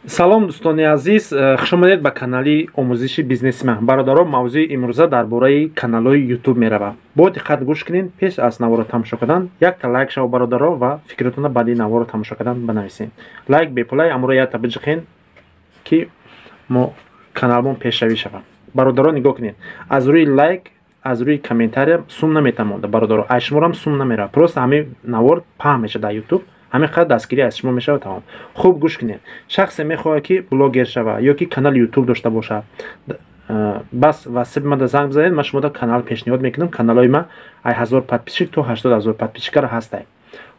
салом дӯстони азиз, хушомадед ба канали омӯзиши бизнеси ман. Бародарон, мавзӯи имрӯза дар бораи каналҳои YouTube меравад. Бо диққат гӯш кунед. Пеш аз наворо тамошо кардан якта лайк шава бародарон ва фикротона баъди наворо тамошо кардан банависед. Лайк бепулай амро якта биҷиқен ки мо каналмон пешравӣ шавад. Бародарон нигоҳ кунед. Аз рӯи лайк, аз рӯи комментария сум наметамонда бародарон. Аз шуморам сум намерав. Просто ҳамин навор паҳн меша дар YouTube. ҳамин қадр дастгирӣ аз шумо мешавад тамом. Хуб гӯш кунед. Шахсе мехоҳад ки блогер шава ё ки канали YouTube дошта бошад. Бас васип мада занг бизанед, ман шумода канал пешниҳод мекунам. Каналҳои ман ай 1000 подписчик то 80000 подписчикара ҳастанд.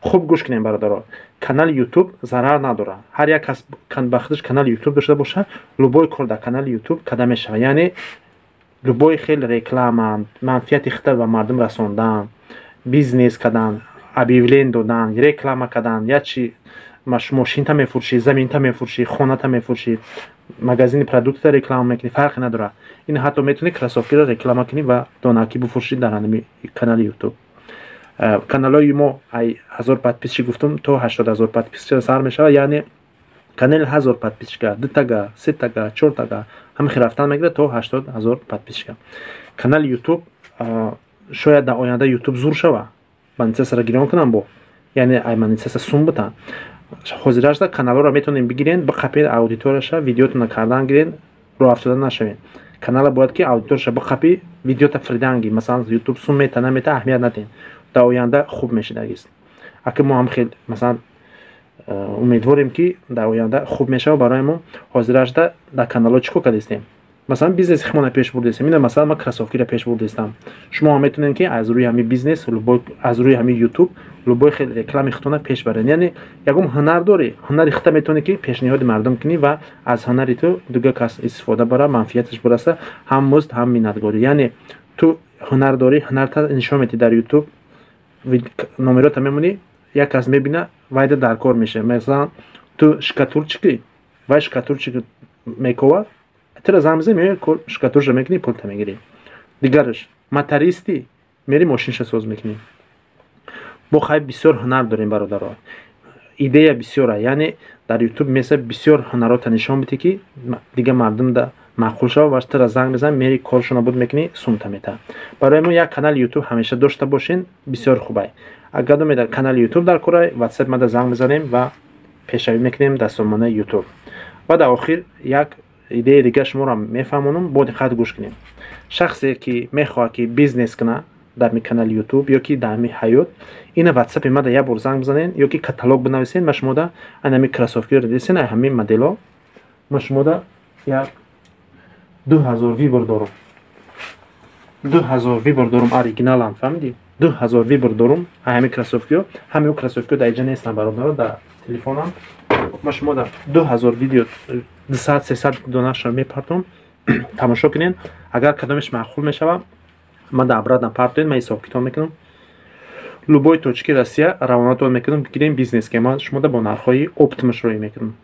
Хуб гӯш кунед бародарон. Канали YouTube зарар надорад. Ҳар як кас ба худаш канали YouTube дошта бошад, любой кор дар канали YouTube када мешавад. Яъне любой хел реклама, манфиати хита ба мардум расондан, бизнес кардан, объявление додан, реклама кардан, я чи машинта мефурӯшӣ, заминта мефурӯшӣ, хоната мефурӯшӣ, магазини продукта реклама мекунӣ, фарқе надорад. Ин ҳатто метавонӣ кроссовкиро реклама кунӣ ва донаки буфурӯшӣ дар ҳамин канали YouTube. Каналҳои мо ай 1000 подписчик гуфтум то 80000 подписчик сар мешавад. Яъне канали 1000 подписчика, 2 тага, 3 тага, 4 тага ҳамин рафтан мегирад то 80000 подписчика. Канали YouTube шояд дар оянда YouTube зур шава. Монетизасияро гирён кунам бо. Яъне ай монетизасия сум бутан. Ҳозирашда каналҳоро метавонед бигирен, биқапед аудиторияша, видеотона кардан гирен, роҳ афтода нашавед. Канала бояд ки аудиторияша биқапи, видеота фридан гир. Масалан YouTube сум мета намета аҳамият надиҳед. Дар оянда хуб мешидагист. Аки мо ҳам хел масалан умедворем ки дар оянда хуб мешава барои мо. Ҳозирашда дар каналҳо чӣ кор кардастем? Масалан бизнеси химона пеш бурдастем. Ина масалан ман кроссовкиро пеш бурдастам. Шумо ҳам метавонед ки аз рӯи ҳамин бизнес, аз рӯи ҳамин YouTube любой хел реклами хитона пеш баред. Яъне ягон ҳунар дорӣ, ҳунари хита метавонӣ ки пешниҳоди мардум кунӣ ва аз ҳунари ту дуга кас истифода бара, манфиаташ бураса, ҳам музд, ҳам миннатгорӣ. Яъне ту ҳунар дорӣ, ҳунарта нишон медиҳӣ дар YouTube, номерота мемонӣ, як кас мебина, вайда дар кор меша. Масалан ту шкатурчики, вай шкатурчик мекова, тира занг мезанӣ, меояд шкатурша мекунӣ, пулта мегирӣ. Дигараш мотористи, мери мошинша соз мекунӣ. Мо хайр бисёр ҳунар дорем бародарон. Идея бисёра, яъне дар YouTube меса бисёр ҳунарота нишон бидӣ ки дига мардум да маъқул шава ва тира занг мезанӣ, мери коршо набуд мекунӣ, сумта мета. Барои мо як канали YouTube ҳамеша дошта бошен бисёр хубай. Агар думеда канали YouTube дар корай, WhatsApp мада занг мезанем ва пешравӣ мекунем дар сомонаи YouTube. Ва дар охир як идея дига шуморо мефаҳмонам, бо диққат гӯш кунем. Шахсе ки мехоҳад ки бизнес куна дар ми канали YouTube ё ки дар ми ҳаёт, ина WhatsApp мада як бор занг бизанед ё ки каталог бинависед, ма шумода анами кроссовкиро дидесен, ай ҳамин модело ма шумода як 2000 вибр дорум. 2000 вибр дорум оригиналам, фаҳмидӣ? 2000 вибр дорум, ай ҳамин кроссовкиро, ҳамин кроссовкиро дар иҷа нестам бародарон, дар телефонам. Ма шумода 2000 видео 200-300 донаша мепартом. Тамошо кунед. Агар кадомаш маъқул мешава, ман дар обратном партоед, ман ҳисоб китоб мекунам. Любой точки Россия равнотон мекунам, бигирем бизнеске. Ман шумода бо нархҳои оптимаш роӣ мекунам.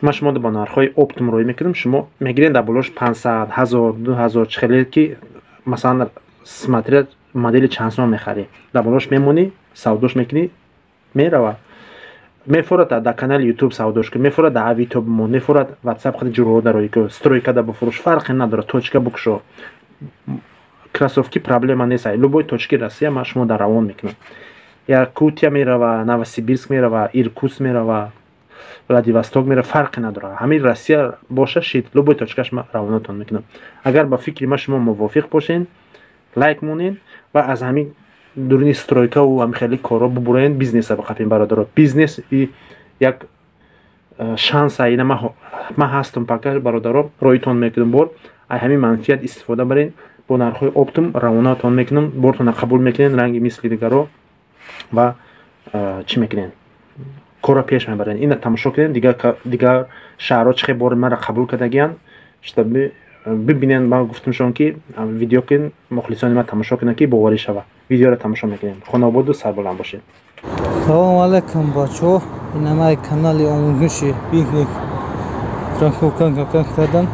Ман шумода бо нархҳои оптим роӣ мекунам. Шумо мегиред дар болош 500, 1000, 2000 чихелед ки масалан смотред модели чанд сом мехарӣ. Дар болош мемонӣ, савдош мекунӣ, мерава. Мефорад дар канали YouTube савдош кунӣ, мефорад дар Авито бимон, мефорад WhatsApp хад ҷурода роӣ ку, стройка да бифурӯш, фарқе надорад, точка букшо. Кроссовки проблема нест. Любой точки Россия ма шумо дар равон мекунам. Якутия мерава, Новосибирск мерава, Иркутск мерава, Владивосток мерава, фарқе надорад. Ҳамин Россия боша шид, любой точкаш ма равонотон мекунам. Агар ба фикри ма шумо мувофиқ бошен, лайк монед ва аз ҳамин дуруни стройка ва ҳамин хеле корро бубурен, бизнеса биқапем бародарон. Бизнес и як шанса, ина ма ҳастам пака бародарон, роитон мекунам бор, ай ҳамин манфиат истифода барен. Бо нархҳои оптим равонатон мекунам, бортона қабул мекунед, ранги мисли дигаро ва чӣ мекунед? Корро пеш мебарен. Ина тамошо кунед, дигар шаҳрҳо чӣ хел бори маро қабул кардагиянд, шута бибинед. Ман гуфтамшон ки видео кун, мухлисони ман тамошо кунанд ки боварӣ шава. Видеоро тамошо мекунем. Хонободу сарбуланд бошед. Салом алейкум бачо. Ина май канали омӯзиши бизнес красовка кардам.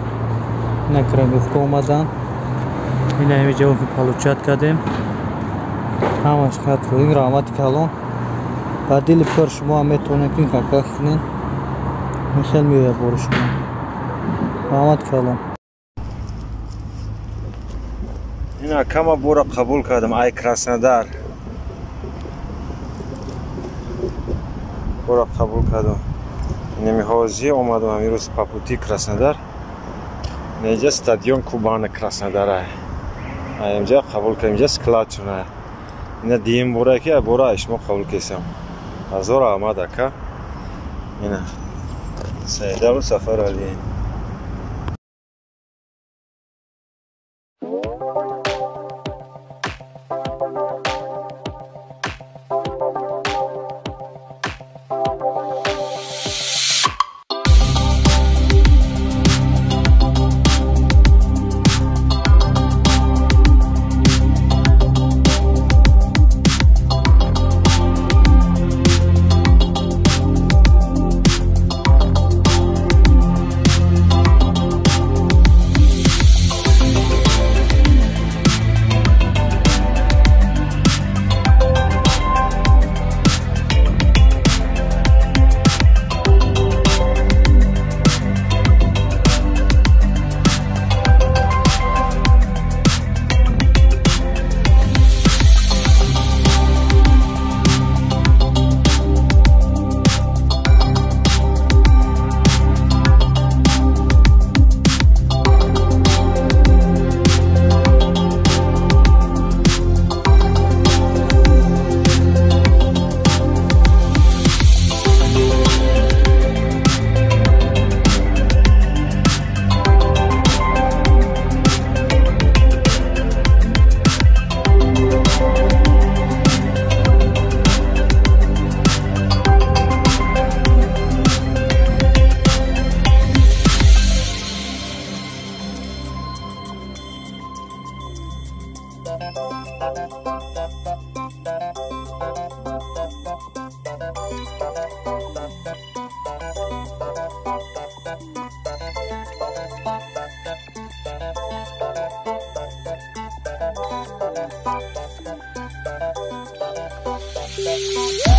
Ина красовка омадан. Ина ҳами ҷавоби получат кардем. Ҳамаш хат роҳи рамати калон. بدیل کار شما میتونید که کار کنین خیلی میره بور شما آمد کلام اینا کما بورا قبول کردم ای کراسنودار بورا قبول کردم نمی حوزی اومدم امروز پاپوتی کراسنودار اینجا استادیوم کوبان کراسنودار اینجا قبول کردم اینجا سکلات شونه اینا دیم بورا که بورا اشما قبول کردم ازور آمده که اینا سیدال سفر علی Thank you.